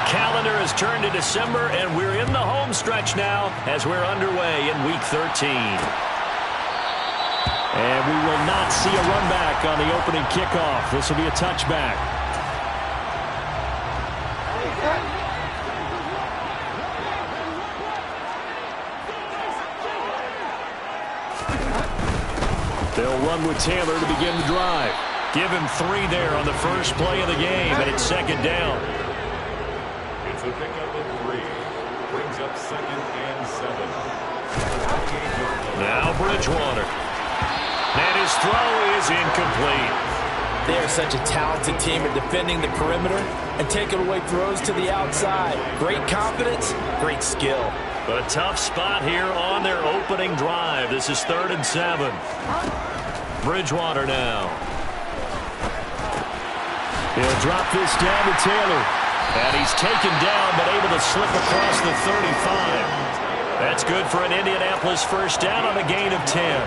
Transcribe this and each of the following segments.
calendar has turned to December, and we're in the home stretch now as we're underway in Week 13. And we will not see a run back on the opening kickoff. This will be a touchback. They'll run with Taylor to begin the drive. Give him 3 there on the first play of the game, and it's second down. It's a pickup of 3. Brings up 2nd and 7. Now Bridgewater. And his throw is incomplete. They are such a talented team at defending the perimeter and taking away throws to the outside. Great confidence, great skill. A tough spot here on their opening drive. This is 3rd and 7. Bridgewater now. He'll drop this down to Taylor. And he's taken down but able to slip across the 35. That's good for an Indianapolis first down on a gain of 10.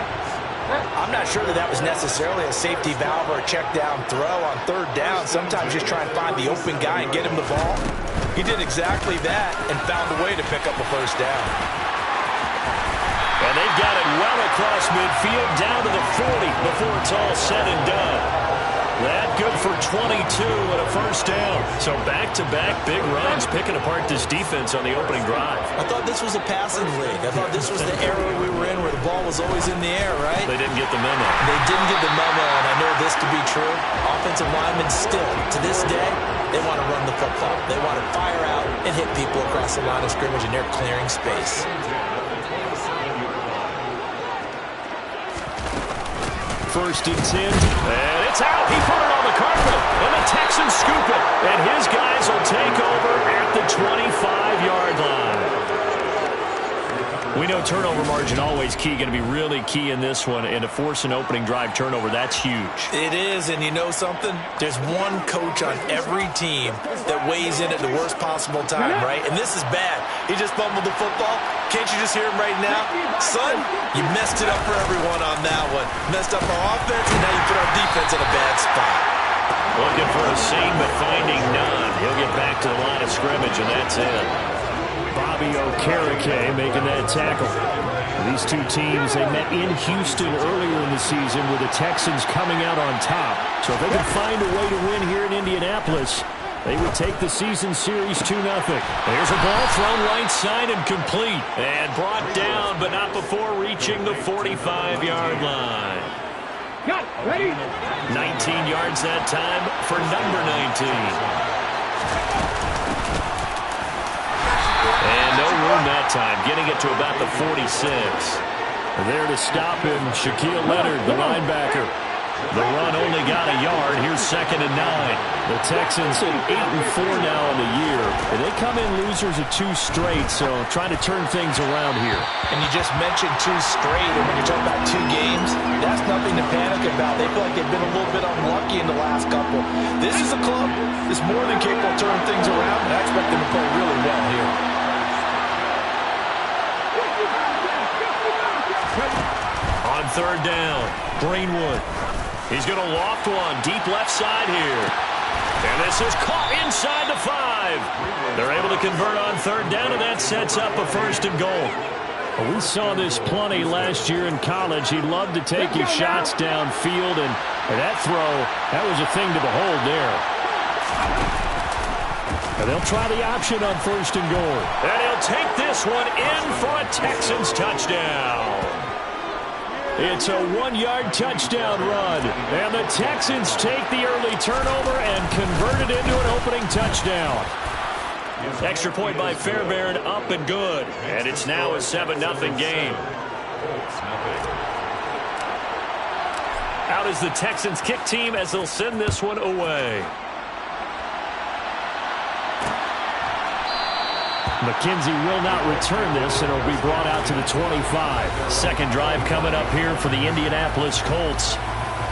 I'm not sure that was necessarily a safety valve or a check down throw on 3rd down. Sometimes just try and find the open guy and get him the ball. He did exactly that and found a way to pick up a first down. And they've got it well across midfield down to the 40 before it's all said and done. That good for 22 and a first down. So back-to-back big runs picking apart this defense on the opening drive. I thought this was a passing league. I thought this was the era we were in where the ball was always in the air, right? They didn't get the memo. They didn't get the memo, and I know this to be true. Offensive linemen still, to this day, they want to run the football. They want to fire out and hit people across the line of scrimmage, and they're clearing space. First and 10, and it's out. He put it on the carpet, and the Texans scoop it. And his guys will take over at the 25-yard line. We know turnover margin always key, going to be really key in this one. And to force an opening drive turnover, that's huge. It is, and you know something? There's one coach on every team that weighs in at the worst possible time, right? And this is bad. He just fumbled the football. Can't you just hear him right now? Son, you messed it up for everyone on that one. Messed up our offense, and now you put our defense in a bad spot. Looking for a seam, but finding none. He'll get back to the line of scrimmage, and that's it. Bobby Okereke making that tackle. These two teams, they met in Houston earlier in the season with the Texans coming out on top. So if they can find a way to win here in Indianapolis, they would take the season series 2-0. There's a ball thrown right side and complete. And brought down, but not before reaching the 45-yard line. Got ready. 19 yards that time for number 19. And no room that time, getting it to about the 46. There to stop him, Shaquille Leonard, the linebacker. The run only got a yard. Here's 2nd and 9. The Texans at 8-4 now on the year. And they come in losers of 2 straight, so trying to turn things around here. And you just mentioned 2 straight, and when you're talking about 2 games, that's nothing to panic about. They feel like they've been a little bit unlucky in the last couple. This is a club that's more than capable of turning things around, and I expect them to play really well here. On 3rd down, Greenwood. He's going to loft one deep left side here. And this is caught inside the 5. They're able to convert on 3rd down, and that sets up a 1st and goal. Well, we saw this plenty last year in college. He loved to take his shots downfield, and that throw, that was a thing to behold there. And they'll try the option on 1st and goal. And he'll take this one in for a Texans touchdown. It's a 1-yard touchdown run. And the Texans take the early turnover and convert it into an opening touchdown. Extra point by Fairbairn, up and good. And it's now a 7-0 game. Out is the Texans kick team as they'll send this one away. McKenzie will not return this, and it'll be brought out to the 25. Second drive coming up here for the Indianapolis Colts.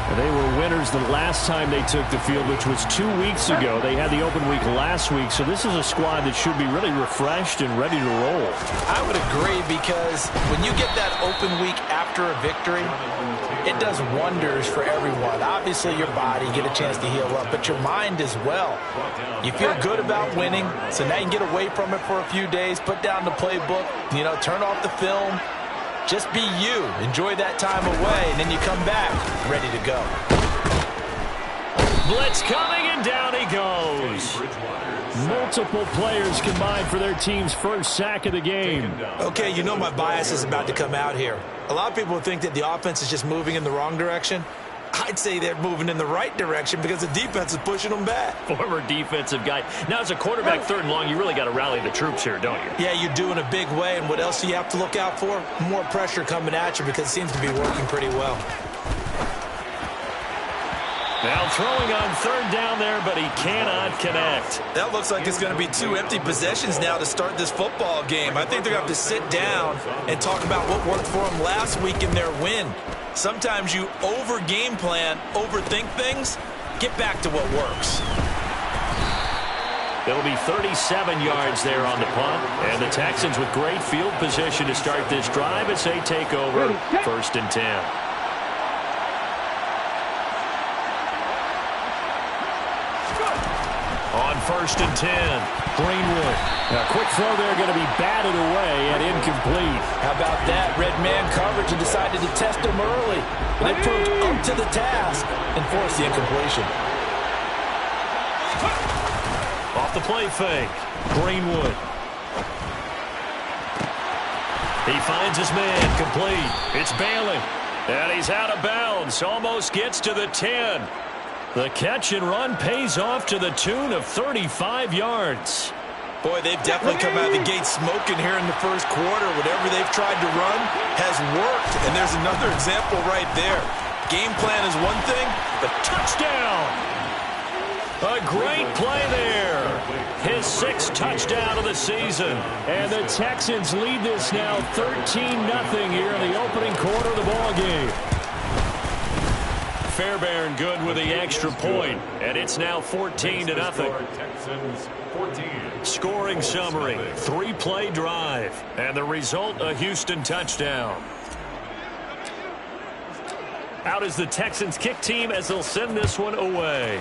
And they were winners the last time they took the field, which was 2 weeks ago. They had the open week last week, so this is a squad that should be really refreshed and ready to roll. I would agree, because when you get that open week after a victory, it does wonders for everyone. Obviously, your body, get a chance to heal up, but your mind as well. You feel good about winning, so now you can get away from it for a few days, put down the playbook, turn off the film. Just be you. Enjoy that time away, and then you come back ready to go. Blitz coming, and down he goes. Multiple players combined for their team's first sack of the game. Okay, my bias is about to come out here. A lot of people think that the offense is just moving in the wrong direction. I'd say they're moving in the right direction because the defense is pushing them back. Former defensive guy. Now, as a quarterback, 3rd and long, you really got to rally the troops here, don't you? Yeah, you do in a big way. And what else do you have to look out for? More pressure coming at you, because it seems to be working pretty well. Now throwing on 3rd down there, but he cannot connect. That looks like it's going to be 2 empty possessions now to start this football game. I think they're going to have to sit down and talk about what worked for them last week in their win. Sometimes you over-game plan, overthink things. Get back to what works. It'll be 37 yards there on the punt. And the Texans with great field position to start this drive as they take over 1st and 10. On 1st and 10, Greenwood. A quick throw there, going to be batted away and incomplete. How about that? Red man coverage, and decided to test him early. They proved up to the task and forced the incompletion. Off the play fake, Greenwood. He finds his man, complete. It's Bailey. And he's out of bounds, almost gets to the 10. The catch and run pays off to the tune of 35 yards. Boy, they've definitely come out of the gate smoking here in the first quarter. Whatever they've tried to run has worked. And there's another example right there. Game plan is one thing, but touchdown! A great play there. His 6th touchdown of the season. And the Texans lead this now 13-0 here in the opening quarter of the ballgame. Fairbairn good with the extra point, and it's now 14-0. Texans 14. Scoring summary, 3-play drive, and the result, a Houston touchdown. Out is the Texans kick team as they'll send this one away.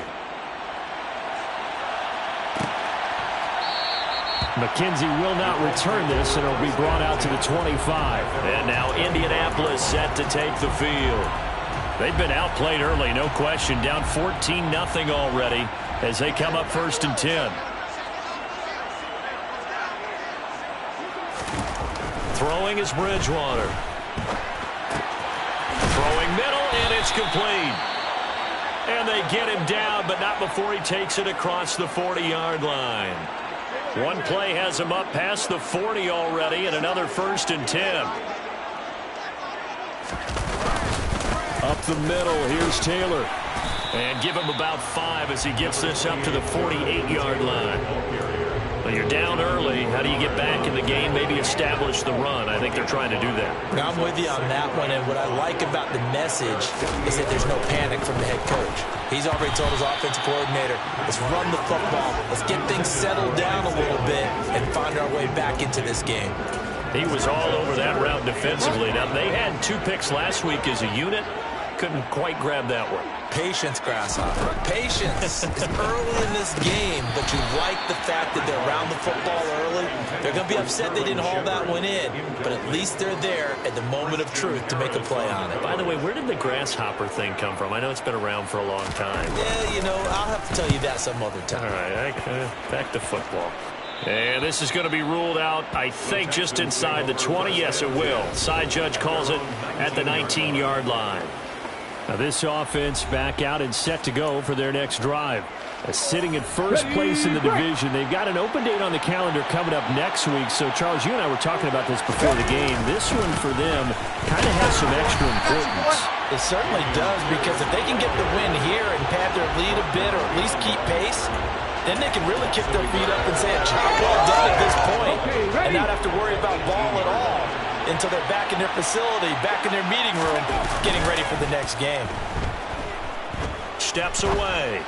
McKenzie will not return this, and it'll be brought out to the 25. And now Indianapolis set to take the field. They've been outplayed early, no question. Down 14-0 already as they come up 1st and 10. Throwing is Bridgewater. Throwing middle, and it's complete. And they get him down, but not before he takes it across the 40-yard line. One play has him up past the 40 already, and another 1st and 10. Up the middle, here's Taylor. And give him about 5 as he gets this up to the 48-yard line. Well, you're down early. How do you get back in the game, maybe establish the run? I think they're trying to do that. Now, I'm with you on that one, and what I like about the message is that there's no panic from the head coach. He's already told his offensive coordinator, let's run the football, let's get things settled down a little bit and find our way back into this game. He was all over that route defensively. Now, they had 2 picks last week as a unit. Couldn't quite grab that one. Patience, Grasshopper. Patience. It's early in this game, but you like the fact that they're around the football early. They're going to be upset they didn't haul that one in, but at least they're there at the moment of truth to make a play on it. By the way, where did the Grasshopper thing come from? I know it's been around for a long time. Yeah, I'll have to tell you that some other time. All right, back to football. And this is going to be ruled out, I think, just inside the 20. Yes, it will. Side judge calls it at the 19-yard line. Now this offense back out and set to go for their next drive. Sitting at first place in the division. They've got an open date on the calendar coming up next week. So, Charles, you and I were talking about this before the game. This one for them kind of has some extra importance. It certainly does, because if they can get the win here and pad their lead a bit or at least keep pace, then they can really kick their feet up and say a job well done at this point and not have to worry about ball at all until they're back in their facility, back in their meeting room, getting ready for the next game. steps away.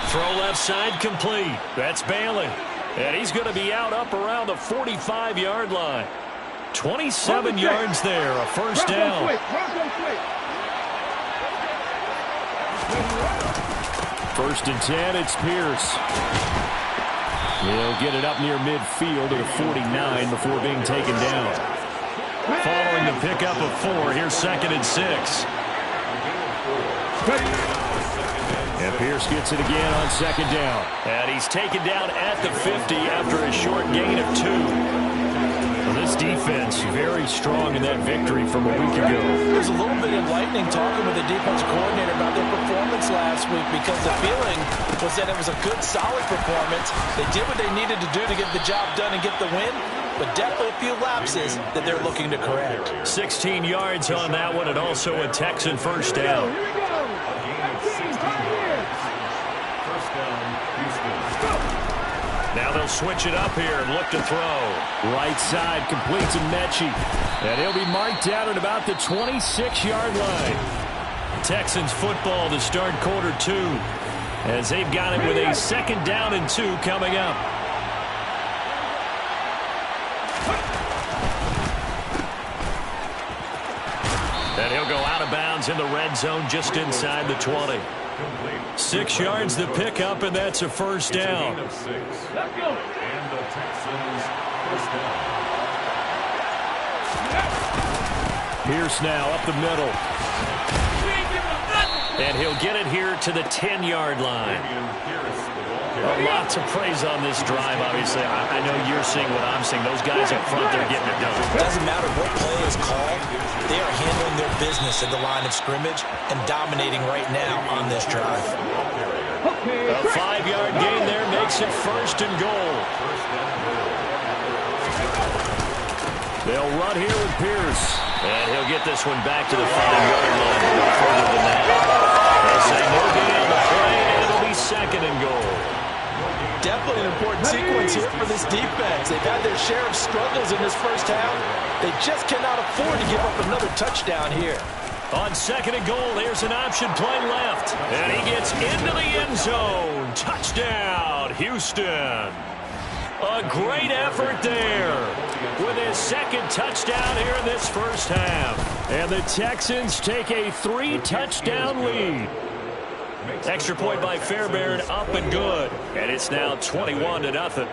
Throw left side complete. That's Bailey. And he's going to be out up around the 45-yard line. 27 yards there, a first down. First and 10, it's Pierce. He'll get it up near midfield to the 49 before being taken down. Following the pickup of 4, here's second and 6. And Pierce gets it again on second down. And he's taken down at the 50 after a short gain of 2. Well, this defense very strong in that victory from a week ago. It was a little bit enlightening talking with the defensive coordinator about their performance last week, because the feeling was that it was a good, solid performance. They did what they needed to do to get the job done and get the win, but definitely a few lapses that they're looking to correct. 16 yards on that one, and also a Texan first down. Now they'll switch it up here and look to throw. Right side completes to Mechie. And he'll be marked down at about the 26-yard line. Texans football to start quarter 2, as they've got it with a second down and 2 coming up. And he'll go out of bounds in the red zone just inside the 20. 6 yards the pickup, and that's a first down. And the Texans first down. Pierce now up the middle. And he'll get it here to the 10-yard line. Lots of praise on this drive, obviously. I know you're seeing what I'm seeing. Those guys up front, they're getting it done. It doesn't matter what play is called. They are handling their business at the line of scrimmage and dominating right now on this drive. A 5-yard gain there makes it first and goal. They'll run here with Pierce. And he'll get this one back to the 5-yard line. No further than that. They'll say no gain on the play, and it'll be second and goal. Definitely an important sequence here for this defense. They've had their share of struggles in this first half. They just cannot afford to give up another touchdown here. On second and goal, here's an option play left. And he gets into the end zone. Touchdown, Houston. A great effort there with his second touchdown here in this first half. And the Texans take a 3-touchdown lead. Extra point by Fairbairn, up and good. And it's now 21-0.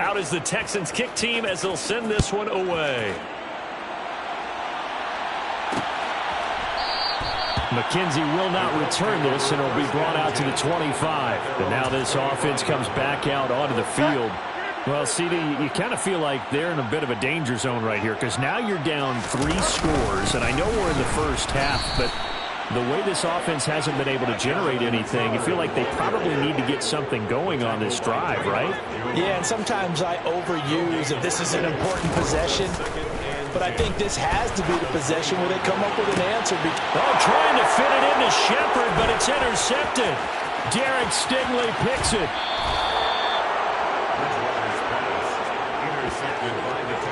Out is the Texans kick team as they'll send this one away. McKenzie will not return this, and it'll be brought out to the 25. And now this offense comes back out onto the field. Well, CD, you kind of feel like they're in a bit of a danger zone right here, because now you're down 3 scores, and I know we're in the first half, but the way this offense hasn't been able to generate anything, you feel like they probably need to get something going on this drive, right? Yeah, and sometimes I overuse if this is an important possession, but I think this has to be the possession where they come up with an answer. Trying to fit it into Shepard, but it's intercepted. Derek Stingley picks it.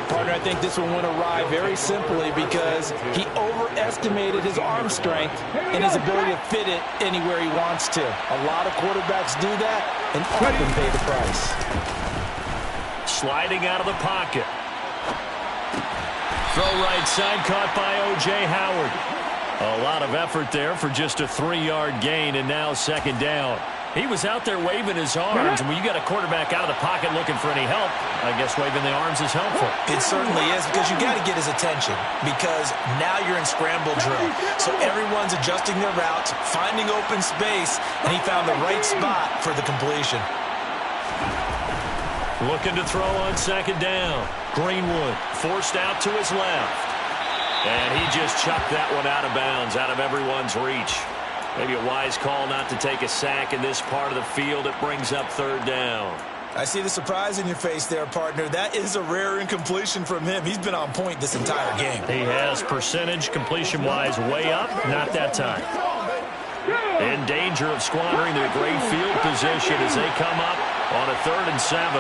Partner, I think this one went awry very simply because he overestimated his arm strength and his ability to fit it anywhere he wants to. A lot of quarterbacks do that and often pay the price. Sliding out of the pocket. Throw right side, caught by O.J. Howard. A lot of effort there for just a 3-yard gain, and now second down. He was out there waving his arms, and when you got a quarterback out of the pocket looking for any help, I guess waving the arms is helpful. It certainly is, because you got to get his attention, because now you're in scramble drill. So everyone's adjusting their routes, finding open space, and he found the right spot for the completion. Looking to throw on second down. Greenwood forced out to his left. And he just chucked that one out of bounds, out of everyone's reach. Maybe a wise call not to take a sack in this part of the field. It brings up third down. I see the surprise in your face there, partner. That is a rare incompletion from him. He's been on point this entire game. He has percentage, completion-wise, way up. Not that time. In danger of squandering their great field position as they come up on a 3rd and 7.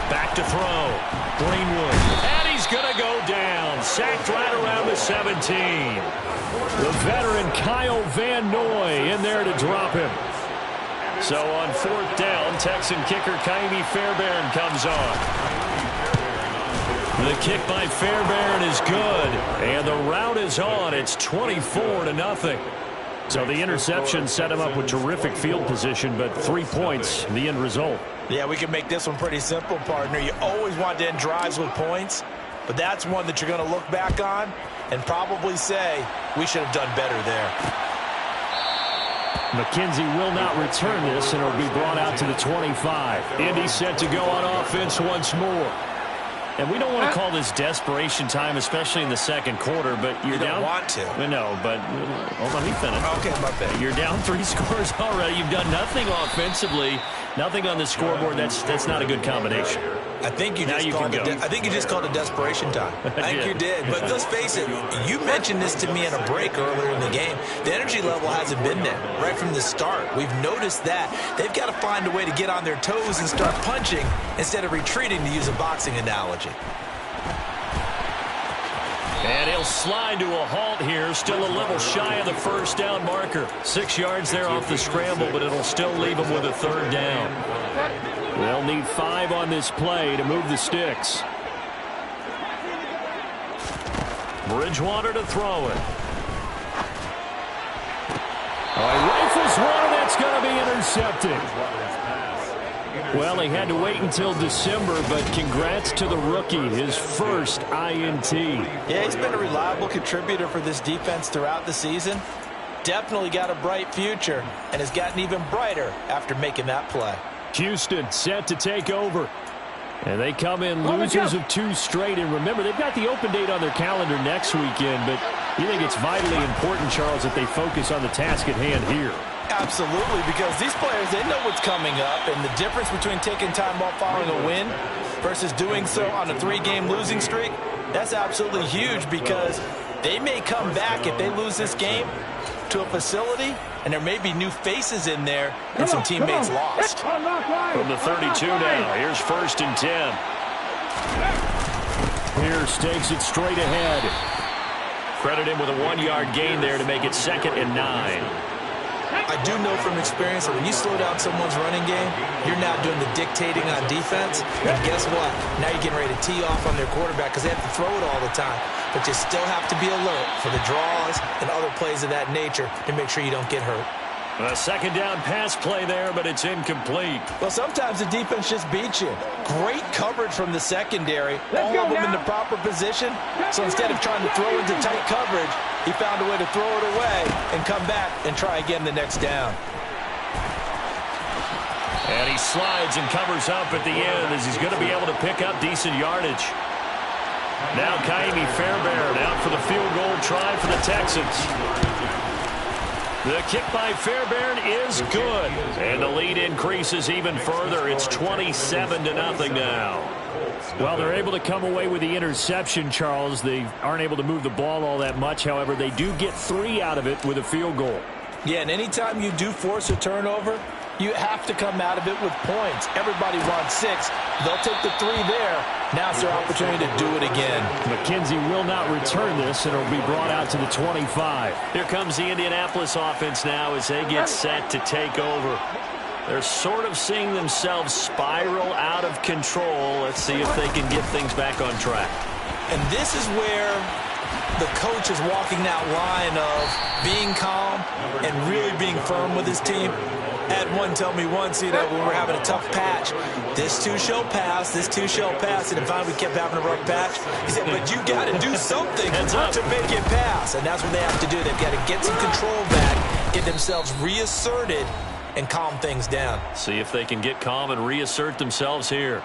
Back to throw. Greenwood. And he's going to go down. Sacked right around the 17. The veteran Kyle Van Noy in there to drop him. So on 4th down, Texan kicker Kttn Fairbairn comes on. The kick by Fairbairn is good. And the route is on. It's 24-0. So the interception set him up with terrific field position, but 3 points, the end result. Yeah, we can make this one pretty simple, partner. You always want to end drives with points, but that's one that you're going to look back on and probably say, we should have done better there. McKenzie will not return this, and it'll be brought out to the 25. Indy set to go on offense once more. And we don't want to call this desperation time, especially in the second quarter, but you're down. You don't want to. No, but hold on, let me finish. Okay, my bad. You're down 3 scores already. You've done nothing offensively, nothing on the scoreboard. That's not a good combination. I think you just called it desperation time. I think you did. But let's face it, you mentioned this to me in a break earlier in the game. The energy level hasn't been there right from the start. We've noticed that. They've got to find a way to get on their toes and start punching instead of retreating, to use a boxing analogy. And he'll slide to a halt here, still a little shy of the 1st down marker. 6 yards there off the scramble, but it'll still leave him with a 3rd down. They'll need 5 on this play to move the sticks. Bridgewater to throw it. Rifles one, and that's going to be intercepted. Well, he had to wait until December, but congrats to the rookie, his first INT. Yeah, he's been a reliable contributor for this defense throughout the season. Definitely got a bright future, and has gotten even brighter after making that play. Houston set to take over. And they come in losers of 2 straight. And remember, they've got the open date on their calendar next weekend, but you think it's vitally important, Charles, that they focus on the task at hand here. Absolutely, because these players, they know what's coming up, and the difference between taking time off following a win versus doing so on a 3-game losing streak, that's absolutely huge, because they may come back if they lose this game to a facility, and there may be new faces in there and some teammates lost. From the 32 now, here's 1st and 10. Pierce takes it straight ahead. Credit him with a 1-yard gain there to make it 2nd and 9. I do know from experience that when you slow down someone's running game, you're now doing the dictating on defense. And guess what? Now you're getting ready to tee off on their quarterback because they have to throw it all the time. But you still have to be alert for the draws and other plays of that nature to make sure you don't get hurt. A 2nd down pass play there, but it's incomplete. Well, sometimes the defense just beats you. Great coverage from the secondary. All of them in the proper position. So instead of trying to throw into tight coverage, he found a way to throw it away and come back and try again the next down. And he slides and covers up at the end as he's going to be able to pick up decent yardage. Now Kttn Fairbairn out for the field goal try for the Texans. The kick by Fairbairn is good. And the lead increases even further. It's 27-0 now. Well, they're able to come away with the interception, Charles. They aren't able to move the ball all that much. However, they do get 3 out of it with a field goal. Yeah, and anytime you do force a turnover, you have to come out of it with points. Everybody wants 6. They'll take the 3 there. Now it's their opportunity to do it again. McKenzie will not return this, and it'll be brought out to the 25. Here comes the Indianapolis offense now as they get set to take over. They're sort of seeing themselves spiral out of control. Let's see if they can get things back on track. And this is where the coach is walking that line of being calm and really being firm with his team. I had one tell me once, when we were having a tough patch, this too shall pass, this too shall pass, and finally we kept having a rough patch. He said, but you got to do something to make it pass, and that's what they have to do. They've got to get some control back, get themselves reasserted, and calm things down. See if they can get calm and reassert themselves here.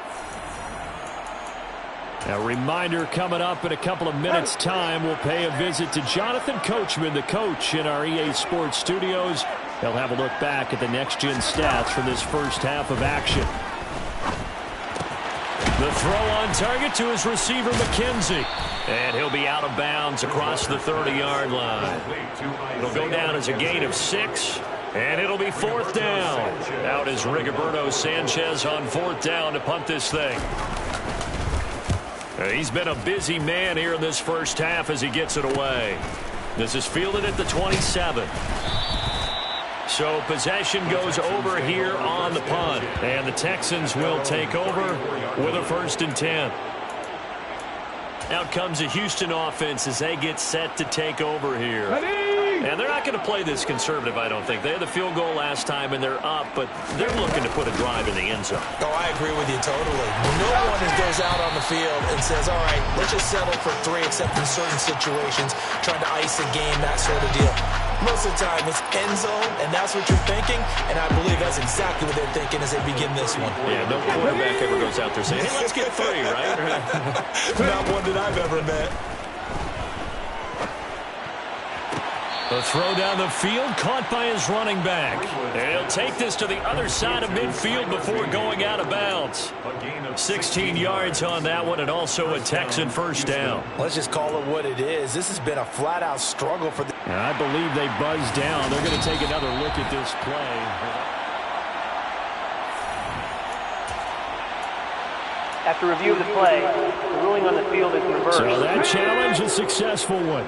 A reminder coming up in a couple of minutes' time. We'll pay a visit to Jonathan Coachman, the coach in our EA Sports studios. He'll have a look back at the next-gen stats from this first half of action. The throw on target to his receiver, McKenzie. And he'll be out of bounds across the 30-yard line. It'll go down as a gain of 6, and it'll be 4th down. Out is Rigoberto Sanchez on 4th down to punt this thing. He's been a busy man here in this first half as he gets it away. This is fielded at the 27. So possession goes over here on the punt. And the Texans will take over with a 1st and 10. Out comes the Houston offense as they get set to take over here. And they're not going to play this conservative, I don't think. They had the field goal last time, and they're up, but they're looking to put a drive in the end zone. Oh, I agree with you totally. No one goes out on the field and says, all right, let's just settle for 3, except in certain situations, trying to ice a game, that sort of deal. Most of the time, it's end zone, and that's what you're thinking, and I believe that's exactly what they're thinking as they begin this one. Yeah, no quarterback ever goes out there saying, hey, let's get 3, right? Not one that I've ever met. The throw down the field, caught by his running back. And he'll take this to the other side of midfield before going out of bounds. 16 yards on that one, and also a Texan 1st down. Let's just call it what it is. This has been a flat-out struggle for the... And I believe they buzzed down. They're going to take another look at this play. After review of the play, the ruling on the field is reversed. So that challenge, a successful one.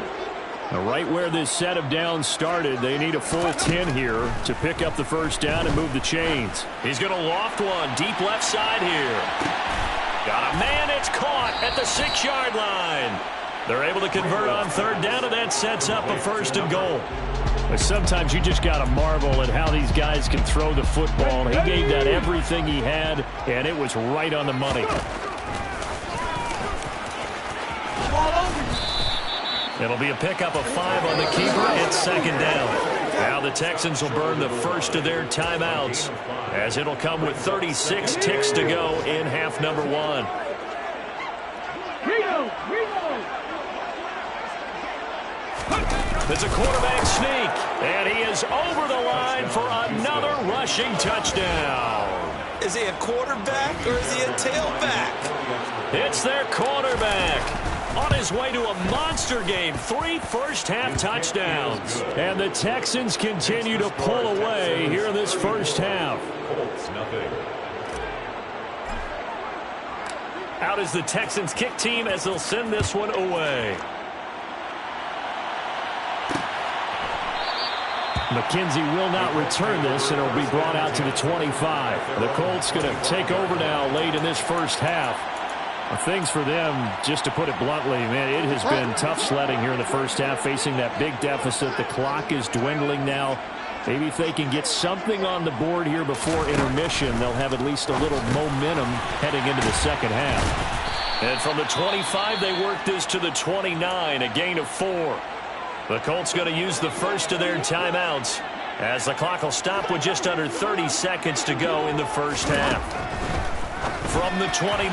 Right where this set of downs started, they need a full 10 here to pick up the 1st down and move the chains. He's going to loft one deep left side here. Got a man, it's caught at the 6-yard line. They're able to convert on 3rd down, and that sets up a 1st and goal. But sometimes you just got to marvel at how these guys can throw the football. He gave that everything he had, and it was right on the money. It'll be a pickup of 5 on the keeper. It's 2nd down. Now the Texans will burn the first of their timeouts as it'll come with 36 ticks to go in half number 1. It's a quarterback sneak, and he is over the line for another rushing touchdown. Is he a quarterback or is he a tailback? It's their quarterback. On his way to a monster game, 3 first-half touchdowns. And the Texans continue to pull away here in this first half. Out is the Texans kick team as they'll send this one away. McKenzie will not return this, and it'll be brought out to the 25. The Colts going to take over now late in this first half. Things for them, just to put it bluntly, man, it has been tough sledding here in the first half, facing that big deficit. The clock is dwindling now. Maybe if they can get something on the board here before intermission, they'll have at least a little momentum heading into the second half. And from the 25, they work this to the 29, a gain of 4. The Colts going to use the first of their timeouts as the clock will stop with just under 30 seconds to go in the first half. From the 29,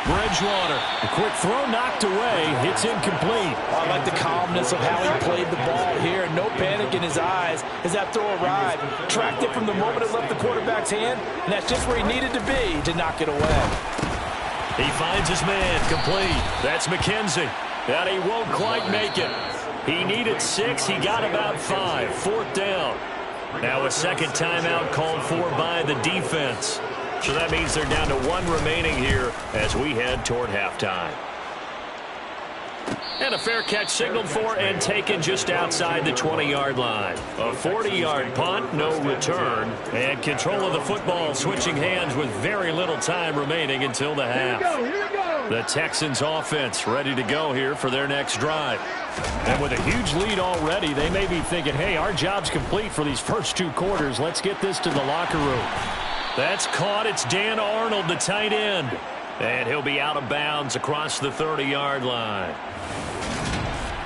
Bridgewater. A quick throw knocked away. It's incomplete. I like the calmness of how he played the ball here. No panic in his eyes as that throw arrived. Tracked it from the moment it left the quarterback's hand, and that's just where he needed to be to knock it away. He finds his man complete. That's McKenzie. And he won't quite make it. He needed 6. He got about 5. 4th down. Now a second timeout called for by the defense. So that means they're down to 1 remaining here as we head toward halftime. And a fair catch signaled for and taken just outside the 20-yard line. A 40-yard punt, no return. And control of the football switching hands with very little time remaining until the half. The Texans offense ready to go here for their next drive. And with a huge lead already, they may be thinking, hey, our job's complete for these first 2 quarters. Let's get this to the locker room. That's caught. It's Dan Arnold, the tight end. And he'll be out of bounds across the 30-yard line.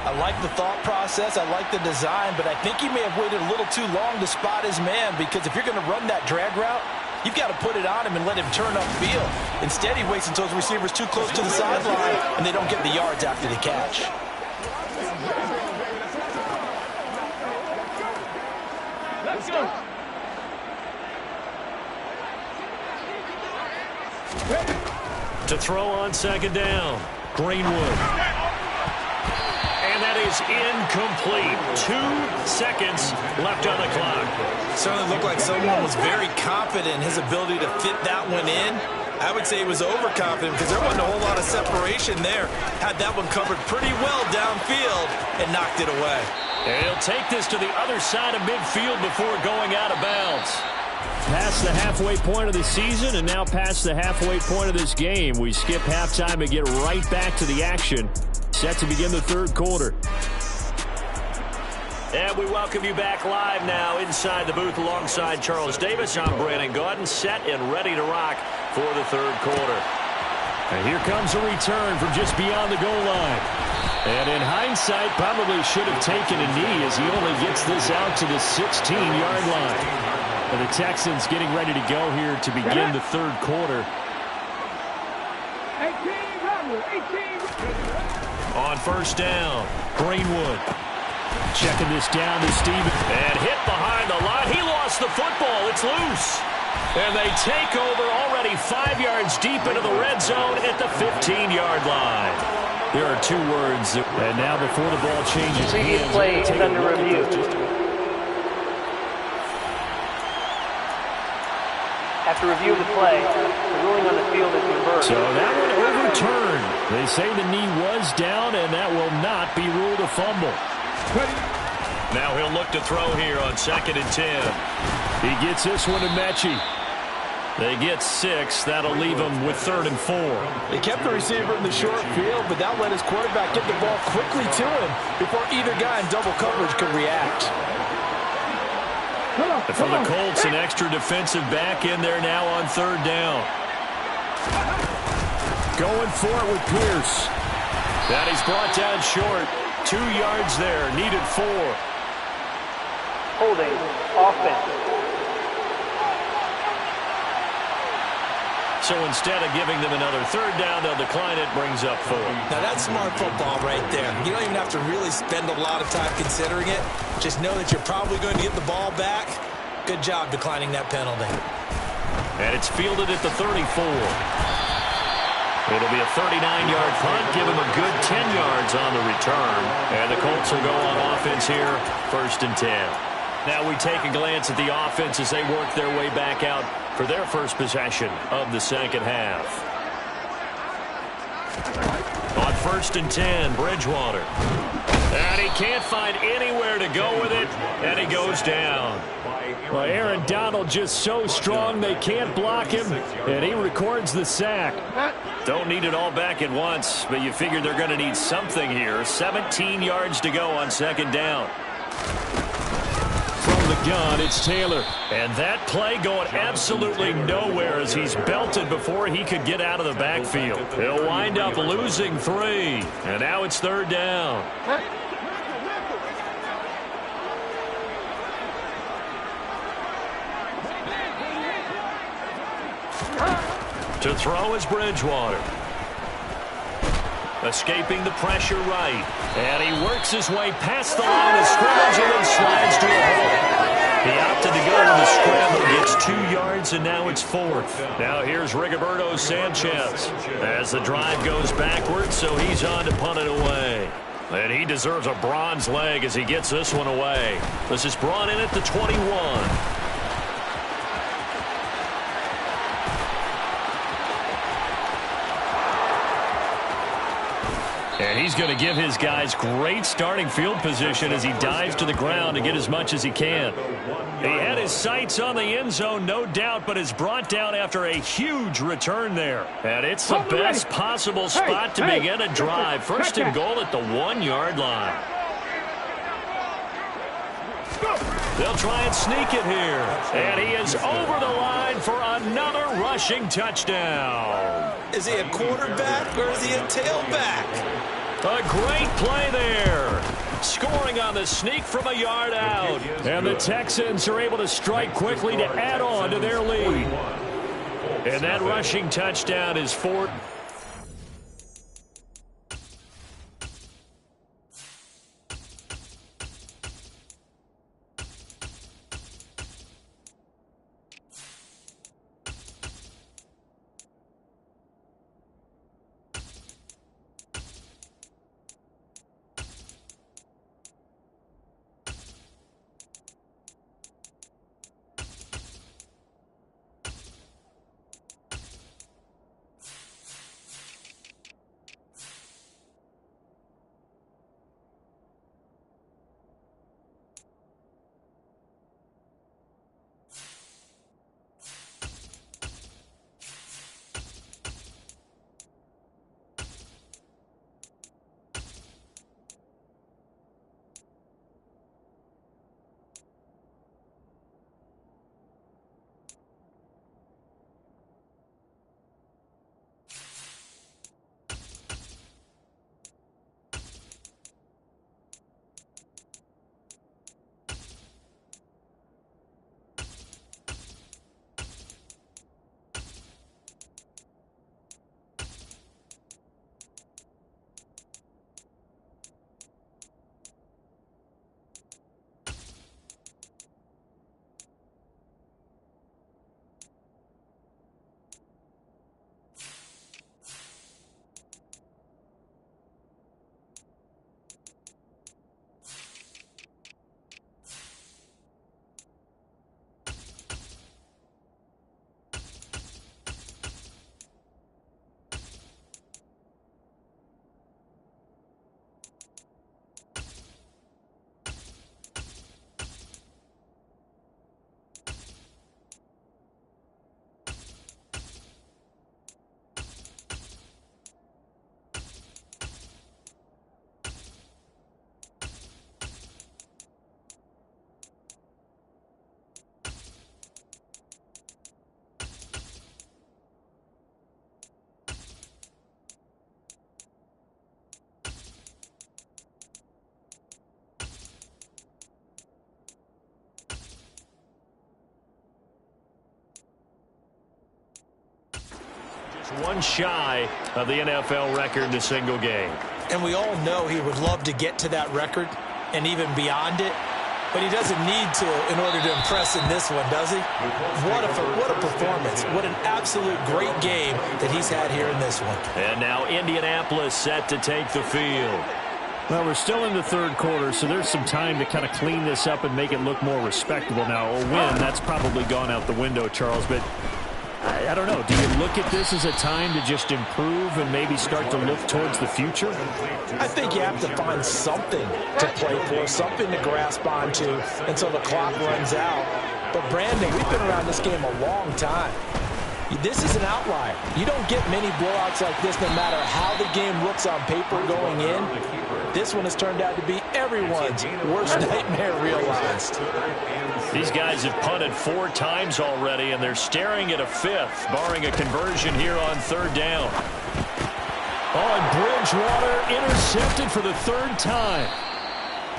I like the thought process. I like the design, but I think he may have waited a little too long to spot his man, because if you're going to run that drag route, You've got to put it on him and let him turn upfield. Instead, he waits until his receiver's too close to the sideline, and they don't get the yards after the catch. Let's go. To throw on second down, Greenwood. And that is incomplete. 2 seconds left on the clock. Certainly looked like someone was very confident in his ability to fit that one in. I would say he was overconfident because there wasn't a whole lot of separation there. Had that one covered pretty well downfield and knocked it away. And he'll take this to the other side of midfield before going out of bounds. Past the halfway point of the season and now past the halfway point of this game. We skip halftime and get right back to the action. Set to begin the third quarter. And we welcome you back live now inside the booth alongside Charles Davis. I'm Brandon Gaudin, set and ready to rock for the third quarter. And here comes a return from just beyond the goal line. And in hindsight, probably should have taken a knee as he only gets this out to the 16-yard line. And the Texans getting ready to go here to begin the third quarter. 18. On first down, Greenwood. Checking this down to Stevens. And hit behind the line. He lost the football. It's loose. And they take over already 5 yards deep into the red zone at the 15-yard line. There are 2 words. And now before the ball changes Previous hands, play is under review. After review of the play, the ruling on the field is reversed. So that one overturned. They say the knee was down, and that will not be ruled a fumble. Now he'll look to throw here on 2nd and 10. He gets this one to Mechie. They get 6. That'll leave him with 3rd and 4. They kept the receiver in the short field, but that let his quarterback get the ball quickly to him before either guy in double coverage could react. And for the Colts, an extra defensive back in there now on 3rd down. Going for it with Pierce. That he's brought down short. 2 yards there, needed 4. Holding, offense. So instead of giving them another 3rd down, they'll decline it, brings up 4. Now that's smart football right there. You don't even have to really spend a lot of time considering it. Just know that you're probably going to get the ball back. Good job declining that penalty. And it's fielded at the 34. It'll be a 39-yard punt, give him a good 10 yards on the return. And the Colts will go on offense here, 1st and 10. Now we take a glance at the offense as they work their way back out for their first possession of the second half. On 1st and 10, Bridgewater. And he can't find anywhere to go with it, and he goes down. Well, Aaron Donald just so strong they can't block him, and he records the sack. Don't need it all back at once, but you figure they're going to need something here. 17 yards to go on 2nd down. From the gun, it's Taylor. And that play going absolutely nowhere as he's belted before he could get out of the backfield. He'll wind up losing 3. And now it's 3rd down. To throw is Bridgewater. Escaping the pressure right. And he works his way past the line of scrimmage and then slides to a hole. He opted to go to the scramble, gets 2 yards, and now it's 4th. Now here's Rigoberto Sanchez as the drive goes backwards, so he's on to punt it away. And he deserves a bronze leg as he gets this one away. This is brought in at the 21. And he's going to give his guys great starting field position as he dives to the ground to get as much as he can. He had his sights on the end zone, no doubt, but is brought down after a huge return there. And it's the best possible spot to begin a drive. 1st and goal at the 1-yard line. They'll try and sneak it here. And he is over the line for another rushing touchdown. Is he a quarterback or is he a tailback? A great play there. Scoring on the sneak from a yard out. And the Texans are able to strike quickly to add on to their lead. And that rushing touchdown is 4. One shy of the NFL record in a single game. And we all know he would love to get to that record and even beyond it, but he doesn't need to in order to impress in this one, does he? What a performance. What an absolute great game that he's had here in this one. And now Indianapolis set to take the field. Well, we're still in the third quarter, so there's some time to kind of clean this up and make it look more respectable. Now, a win, that's probably gone out the window, Charles, but I don't know. Do you look at this as a time to just improve and maybe start to look towards the future? I think you have to find something to play for, something to grasp onto until the clock runs out. But, Brandon, we've been around this game a long time. This is an outlier. You don't get many blowouts like this no matter how the game looks on paper going in. This one has turned out to be everyone's worst nightmare realized. These guys have punted 4 times already, and they're staring at a 5th, barring a conversion here on 3rd down. Oh, and Bridgewater intercepted for the 3rd time.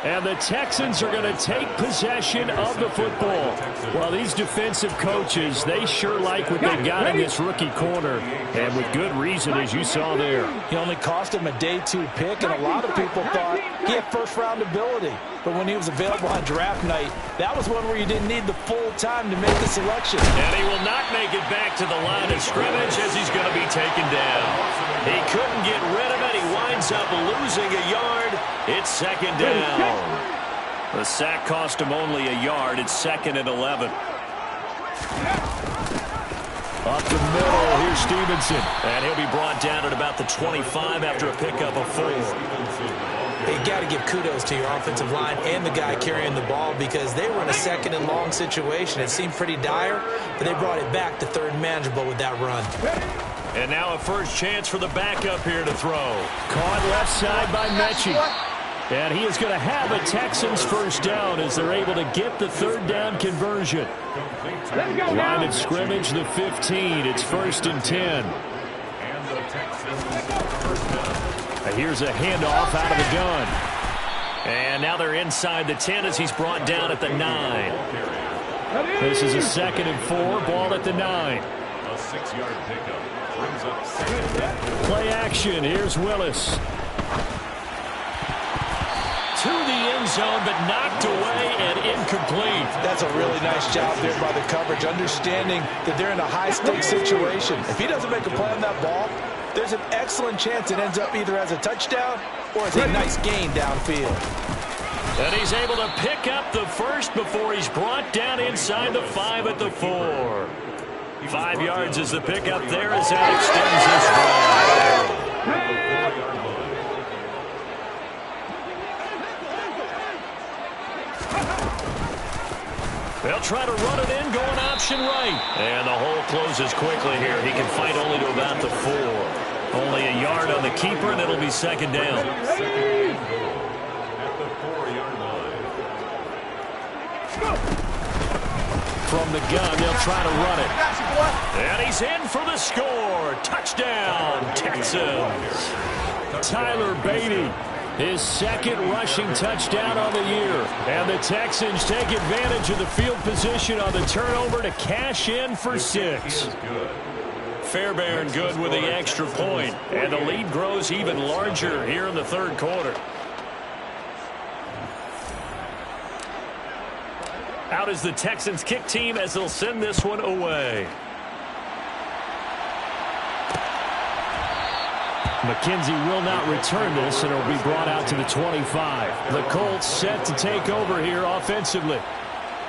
And the Texans are going to take possession of the football. Well, these defensive coaches, they sure like what they've got in this rookie corner. And with good reason, as you saw there. He only cost him a day 2 pick, and a lot of people thought he had first-round ability. But when he was available on draft night, that was one where you didn't need the full time to make the selection. And he will not make it back to the line of scrimmage as he's going to be taken down. He couldn't get rid of it. He winds up losing a yard. It's 2nd down. The sack cost him only a yard. It's 2nd and 11. Up the middle, here's Stevenson. And he'll be brought down at about the 25 after a pickup of 4. You got to give kudos to your offensive line and the guy carrying the ball because they were in a 2nd and long situation. It seemed pretty dire, but they brought it back to 3rd and manageable with that run. And now a first chance for the backup here to throw. Caught left side by Mechie. And he is going to have a Texans first down as they're able to get the 3rd down conversion. Line of scrimmage, the 15. It's 1st and 10. And here's a handoff out of the gun. And now they're inside the 10 as he's brought down at the 9. This is a 2nd and 4, ball at the 9. A 6-yard pickup brings up 2nd. Play action. Here's Willis. To the end zone, but knocked away and incomplete. That's a really nice job there by the coverage, understanding that they're in a high-stakes situation. If he doesn't make a play on that ball, there's an excellent chance it ends up either as a touchdown or as a nice gain downfield. And he's able to pick up the first before he's brought down inside the 5 at the 4. 5 yards is the pickup there as that extends his drive. They'll try to run it in, going option right. And the hole closes quickly here. He can fight only to about the 4. Only a yard on the keeper, and it'll be 2nd down. At the 4-yard line. From the gun, they'll try to run it. And he's in for the score. Touchdown, Texans. Tyler Beatty. His 2nd rushing touchdown on the year. And the Texans take advantage of the field position on the turnover to cash in for 6. Fairbairn good with the extra point. And the lead grows even larger here in the 3rd quarter. Out is the Texans kick team as they'll send this one away. McKenzie will not return this, and it'll be brought out to the 25. The Colts set to take over here offensively.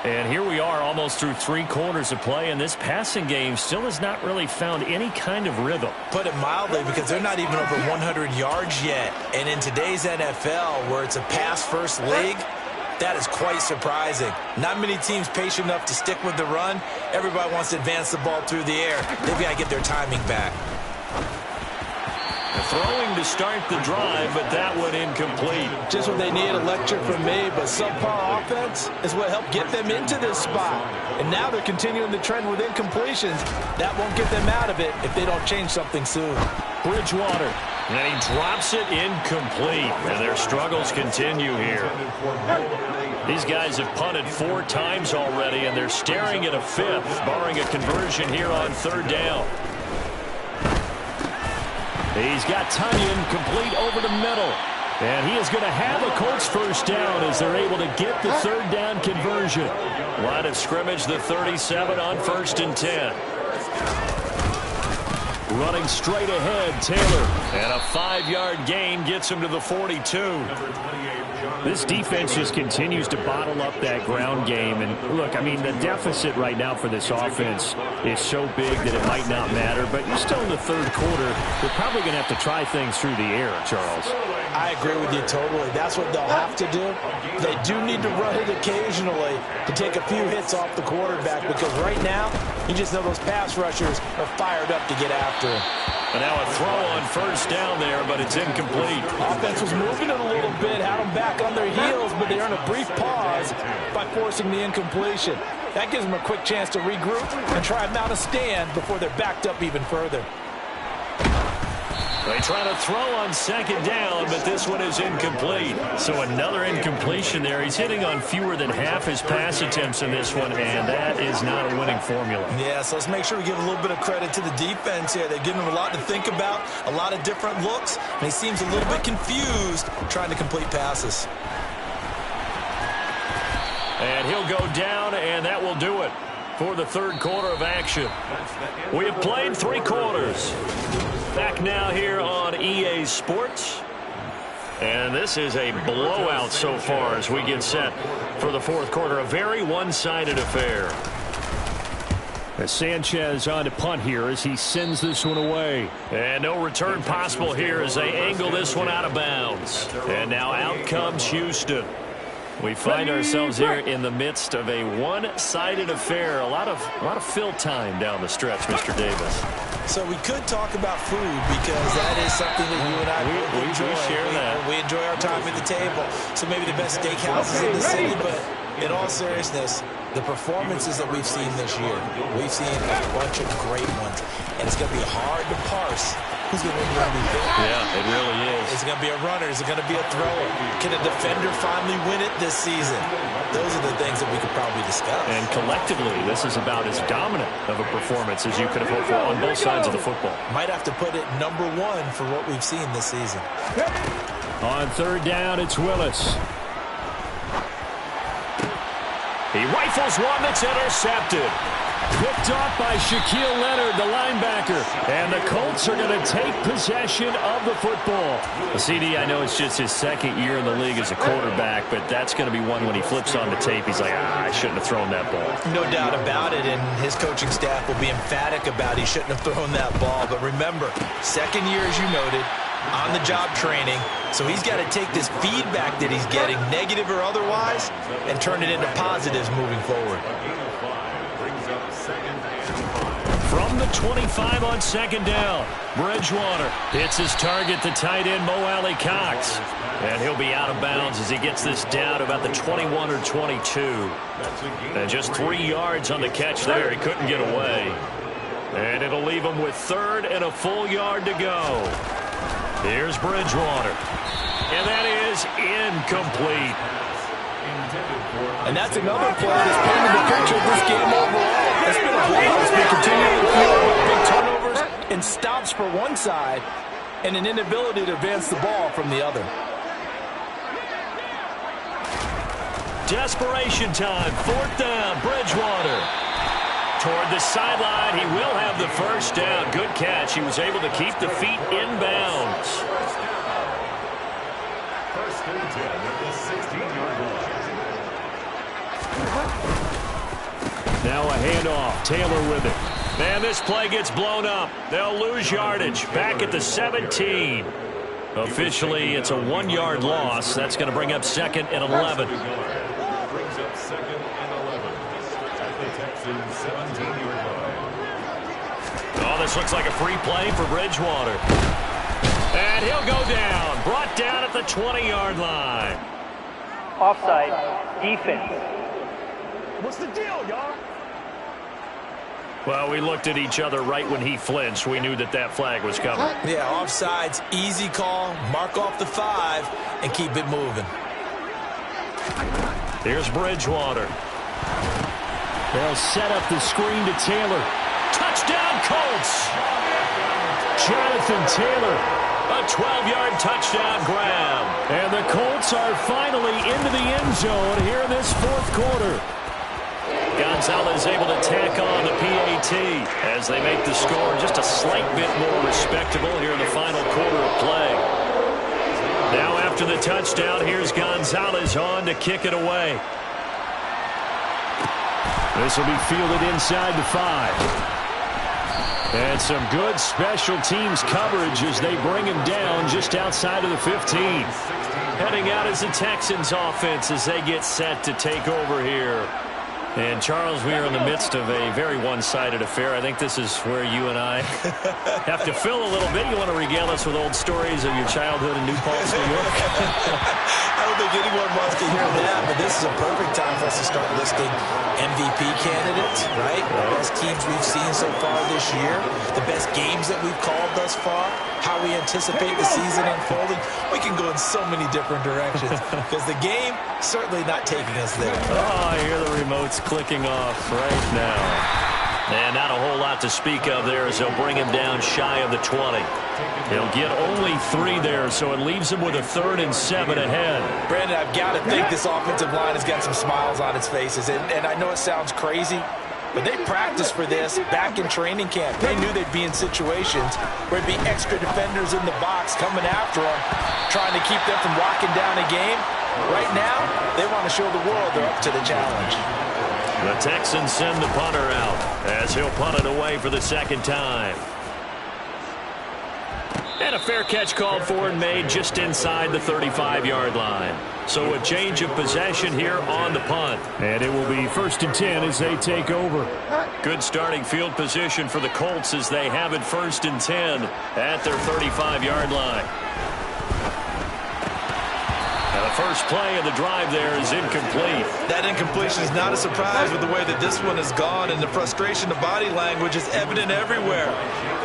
And here we are almost through 3 quarters of play, and this passing game still has not really found any kind of rhythm. Put it mildly, because they're not even over 100 yards yet. And in today's NFL, where it's a pass-first league, that is quite surprising. Not many teams patient enough to stick with the run. Everybody wants to advance the ball through the air. They've got to get their timing back. Throwing to start the drive, but that one incomplete. Just what they need, a lecture from me, but subpar offense is what helped get them into this spot. And now they're continuing the trend with incompletions. That won't get them out of it if they don't change something soon. Bridgewater, and he drops it incomplete, and their struggles continue here. These guys have punted 4 times already, and they're staring at a 5th, barring a conversion here on 3rd down. He's got Kttn complete over the middle. And he is going to have a Colts first down as they're able to get the 3rd down conversion. Line of scrimmage, the 37 on 1st and 10. Running straight ahead, Taylor. And a 5-yard gain gets him to the 42. This defense just continues to bottle up that ground game. And look, I mean, the deficit right now for this offense is so big that it might not matter. But you're still in the 3rd quarter. They're probably going to have to try things through the air, Charles. I agree with you totally. That's what they'll have to do. They do need to run it occasionally to take a few hits off the quarterback, because right now, you just know those pass rushers are fired up to get after him. And now a throw on 1st down there, but it's incomplete. Offense was moving it a little bit, had them back on their heels, but they earned a brief pause by forcing the incompletion. That gives them a quick chance to regroup and try and mount a stand before they're backed up even further. They try to throw on 2nd down, but this one is incomplete. So another incompletion there. He's hitting on fewer than half his pass attempts in this one, and that is not a winning formula. Yeah, so let's make sure we give a little bit of credit to the defense here. They've given him a lot to think about, a lot of different looks, and he seems a little bit confused trying to complete passes. And he'll go down, and that will do it for the 3rd quarter of action. We have played 3 quarters. Back now here on EA Sports. And this is a blowout so far as we get set for the 4th quarter. A very one-sided affair. As Sanchez on to punt here as he sends this one away. And no return possible here as they angle this one out of bounds. And now out comes Houston. We find ourselves here in the midst of a one-sided affair. A lot of fill time down the stretch, Mr. Davis. So we could talk about food, because that is something that you and I enjoy. We share that. We enjoy our time at the table. So maybe the best steakhouses in the city, but in all seriousness, the performances that we've seen this year, we've seen a bunch of great ones, and it's going to be hard to parse who's going to win the MVP. Yeah, it really is. Is it going to be a runner? Is it going to be a thrower? Can a defender finally win it this season? Those are the things that we could probably discuss. And collectively, this is about as dominant of a performance as you could have hoped for on both sides of the football. Might have to put it #1 for what we've seen this season. On third down, it's Willis. He rifles one that's intercepted. Picked off by Shaquille Leonard, the linebacker. And the Colts are going to take possession of the football. CD, I know it's just his second year in the league as a quarterback, but that's going to be one when he flips on the tape. He's like, I shouldn't have thrown that ball. No doubt about it, and his coaching staff will be emphatic about he shouldn't have thrown that ball. But remember, second year, as you noted, on-the-job training, so he's got to take this feedback that he's getting, negative or otherwise, and turn it into positives moving forward. From the 25 on second down, Bridgewater hits his target, the tight end, Mo Alley Cox. And he'll be out of bounds as he gets this down to about the 21 or 22. And just 3 yards on the catch there. He couldn't get away. And it'll leave him with third and a full yard to go. Here's Bridgewater. And that is incomplete. And that's another play that's painted the picture of this game overall. It's been a blowout. It's been continually fueled with big turnovers and stops for one side and an inability to advance the ball from the other. Desperation time. Fourth down. Bridgewater. Toward the sideline. He will have the first down. Good catch. He was able to keep the feet inbounds. First and 10 at the 16-yard line. Now a handoff. Taylor with it. Man, this play gets blown up. They'll lose yardage. Back at the 17. Officially, it's a 1-yard loss. That's going to bring up second and 11. Brings up second and 11 at the Texans' 17-yard line. Oh, this looks like a free play for Bridgewater. And he'll go down. Brought down at the 20-yard line. Offside. Defense. What's the deal, y'all? Well, we looked at each other right when he flinched. We knew that that flag was coming. Yeah, offsides, easy call, mark off the 5, and keep it moving. Here's Bridgewater. They'll set up the screen to Taylor. Touchdown, Colts! Jonathan Taylor, a 12-yard touchdown grab. And the Colts are finally into the end zone here in this fourth quarter. Gonzalez able to tack on the PAT as they make the score just a slight bit more respectable here in the final quarter of play. Now after the touchdown, here's Gonzalez on to kick it away. This will be fielded inside the 5. And some good special teams coverage as they bring him down just outside of the 15. Heading out as the Texans offense as they get set to take over here. And, Charles, we are in the midst of a very one-sided affair. I think this is where you and I have to fill a little bit. You want to regale us with old stories of your childhood in New Paltz, New York? I don't think anyone wants to hear that, but this is a perfect time for us to start listing MVP candidates, right? The best teams we've seen so far this year, the best games that we've called thus far, how we anticipate the season unfolding. We can go in so many different directions because the game certainly not taking us there. Oh, I hear the remotes clicking off right now. And not a whole lot to speak of there as they'll bring him down shy of the 20. He'll get only 3 there, so it leaves him with a 3rd and 7 ahead. Brandon, I've got to think this offensive line has got some smiles on its faces. And I know it sounds crazy, but they practiced for this back in training camp. They knew they'd be in situations where there'd be extra defenders in the box coming after them, trying to keep them from locking down a game. Right now, they want to show the world they're up to the challenge. The Texans send the punter out as he'll punt it away for the second time. And a fair catch called for and made just inside the 35-yard line. So a change of possession here on the punt. And it will be 1st and 10 as they take over. Good starting field position for the Colts as they have it 1st and 10 at their 35-yard line. Now the first play of the drive there is incomplete. That incompletion is not a surprise with the way that this one has gone, and the frustration of body language is evident everywhere.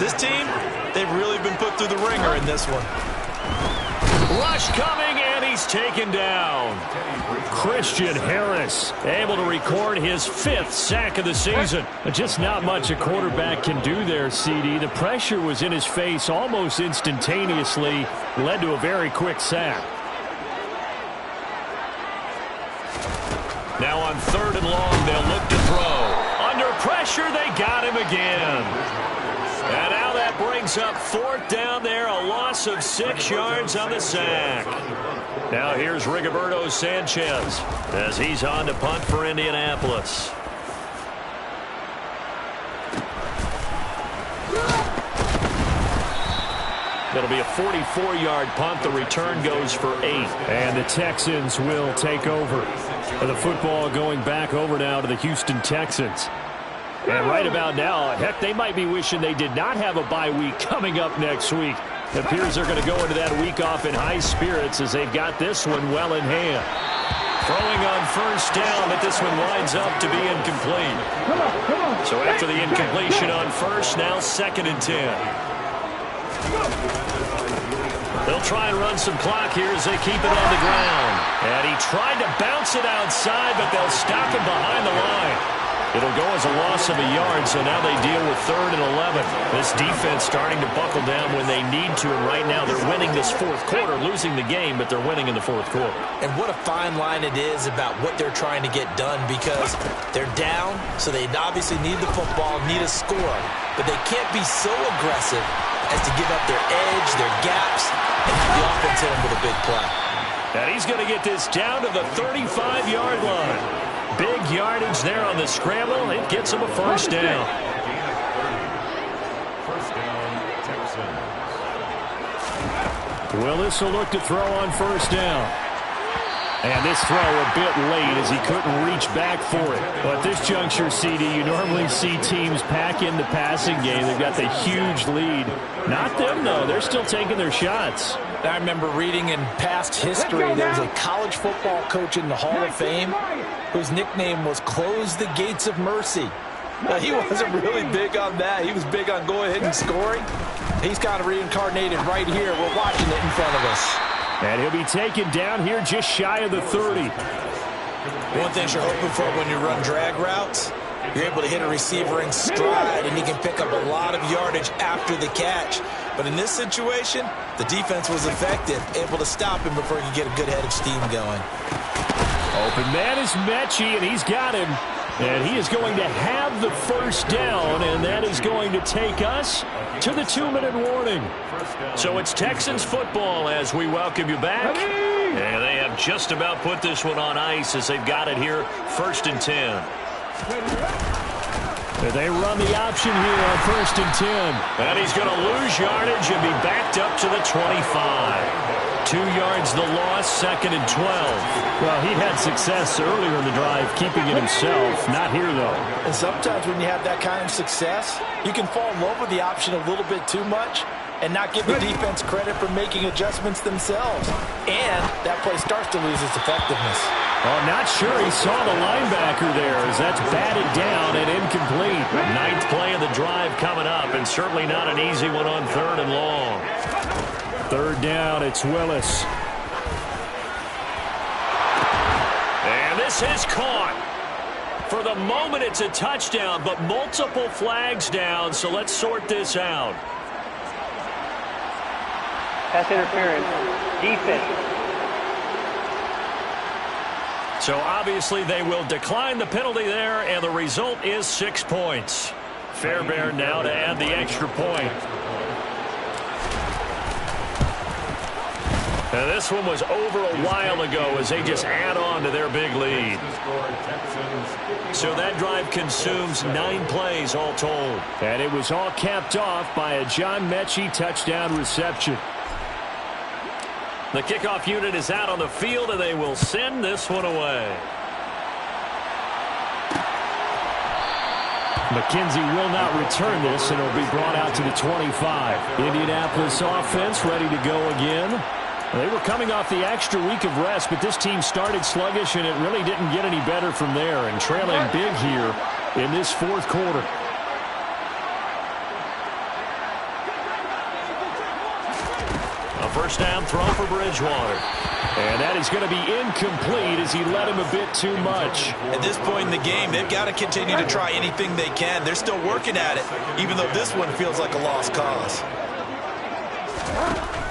This team, they've really been put through the ringer in this one. Rush coming, and he's taken down. Christian Harris able to record his 5th sack of the season. Just not much a quarterback can do there, CD. The pressure was in his face almost instantaneously, led to a very quick sack. Now on 3rd and long, they'll look to throw. Under pressure, they got him again. And now that brings up 4th down there, a loss of 6 yards on the sack. Now here's Rigoberto Sanchez as he's on to punt for Indianapolis. It'll be a 44-yard punt. The return goes for 8. And the Texans will take over. The football going back over now to the Houston Texans. And right about now, heck, they might be wishing they did not have a bye week coming up next week. It appears they're going to go into that week off in high spirits as they've got this one well in hand. Throwing on 1st down, but this one winds up to be incomplete. So after the incompletion on 1st, now 2nd and 10. They'll try and run some clock here as they keep it on the ground. And he tried to bounce it outside, but they'll stop him behind the line. It'll go as a loss of a yard, so now they deal with 3rd and 11. This defense starting to buckle down when they need to, and right now they're winning this 4th quarter, losing the game, but they're winning in the 4th quarter. And what a fine line it is about what they're trying to get done, because they're down, so they obviously need the football, need a score, but they can't be so aggressive as to give up their edge, their gaps, and have the offense hit them with a big play. And he's going to get this down to the 35-yard line. Big yardage there on the scramble. It gets him a 1st down. 1st down, Texans. Willis will look to throw on 1st down. And this throw a bit late as he couldn't reach back for it. But at this juncture, CD, you normally see teams pack in the passing game. They've got the huge lead. Not them, though. They're still taking their shots. I remember reading in past history, there was a college football coach in the Hall of Fame whose nickname was Close the Gates of Mercy. Now, he wasn't really big on that. He was big on going ahead and scoring. He's kind of reincarnated right here. We're watching it in front of us. And he'll be taken down here just shy of the 30. One thing you're hoping for when you run drag routes, you're able to hit a receiver in stride, and he can pick up a lot of yardage after the catch. But in this situation, the defense was effective, able to stop him before he could get a good head of steam going. Open man is Mechie, and he's got him. And he is going to have the 1st down, and that is going to take us to the 2-minute warning. So it's Texans football as we welcome you back. And they have just about put this one on ice as they've got it here, 1st and 10. They run the option here on 1st and 10. And he's going to lose yardage and be backed up to the 25. 2 yards the loss, 2nd and 12. Well, he had success earlier in the drive keeping it himself. Not here, though. And sometimes when you have that kind of success, you can fall in love with the option a little bit too much and not give the defense credit for making adjustments themselves. And that play starts to lose its effectiveness. Well, I'm not sure he saw the linebacker there as that's batted down and incomplete. 9th play of the drive coming up, and certainly not an easy one on 3rd and long. 3rd down, it's Willis. And this is caught. For the moment, it's a touchdown, but multiple flags down, so let's sort this out. Pass interference. Defense. So obviously they will decline the penalty there, and the result is 6 points. Fairbairn now to add the extra point. And this one was over a while ago as they just add on to their big lead. So that drive consumes 9 plays all told. And it was all capped off by a John Mechie touchdown reception. The kickoff unit is out on the field, and they will send this one away. McKenzie will not return this, and it'll be brought out to the 25. Indianapolis offense ready to go again. They were coming off the extra week of rest, but this team started sluggish, and it really didn't get any better from there, and trailing big here in this fourth quarter. A first down throw for Bridgewater. And that is going to be incomplete as he led him a bit too much. At this point in the game, they've got to continue to try anything they can. They're still working at it, even though this one feels like a lost cause.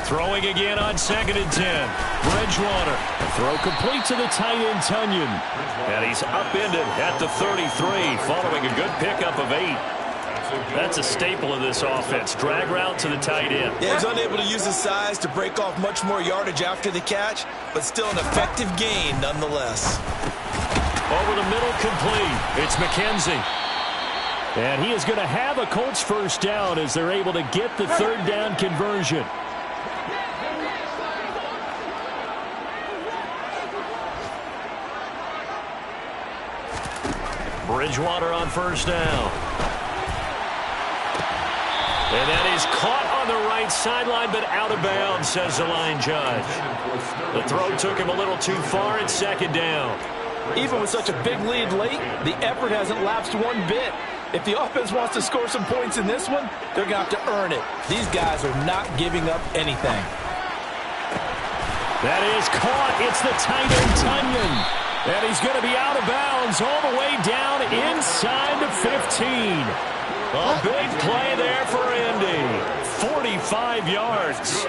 Throwing again on 2nd and 10. Bridgewater. Throw complete to the tight end, Kttn. And he's upended at the 33, following a good pickup of 8. That's a staple of this offense. Drag route to the tight end. Yeah, he's unable to use his size to break off much more yardage after the catch, but still an effective gain nonetheless. Over the middle, complete. It's McKenzie. And he is going to have a Colts first down as they're able to get the third down conversion. Bridgewater on first down. And that is caught on the right sideline, but out of bounds, says the line judge. The throw took him a little too far at 2nd down. Even with such a big lead late, the effort hasn't lapsed one bit. If the offense wants to score some points in this one, they're going to have to earn it. These guys are not giving up anything. That is caught. It's the tight end, Kttn. And he's going to be out of bounds all the way down inside the 15. A big play there for Indy. 45 yards.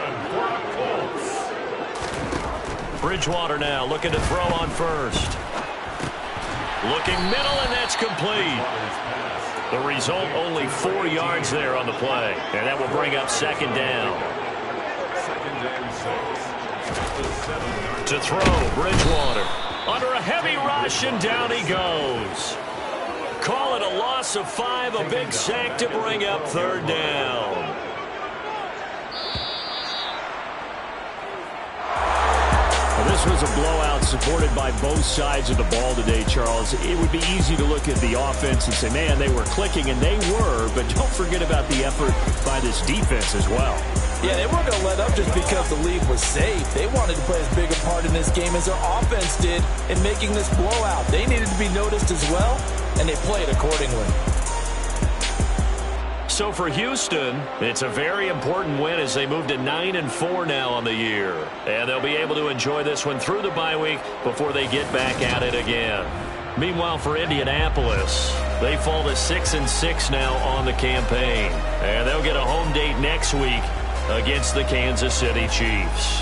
Bridgewater now looking to throw on first. Looking middle, and that's complete. The result, only 4 yards there on the play. And that will bring up 2nd down. To throw, Bridgewater. Under a heavy rush, and down he goes. Call it a loss of 5, a big sack to bring up 3rd down. Well, this was a blowout supported by both sides of the ball today, Charles. It would be easy to look at the offense and say, man, they were clicking, and they were, but don't forget about the effort by this defense as well. Yeah, they weren't going to let up just because the lead was safe. They wanted to play as big a part in this game as their offense did in making this blowout. They needed to be noticed as well, and they played accordingly. So for Houston, it's a very important win as they move to 9-4 now on the year. And they'll be able to enjoy this one through the bye week before they get back at it again. Meanwhile, for Indianapolis, they fall to 6-6 now on the campaign. And they'll get a home date next week against the Kansas City Chiefs.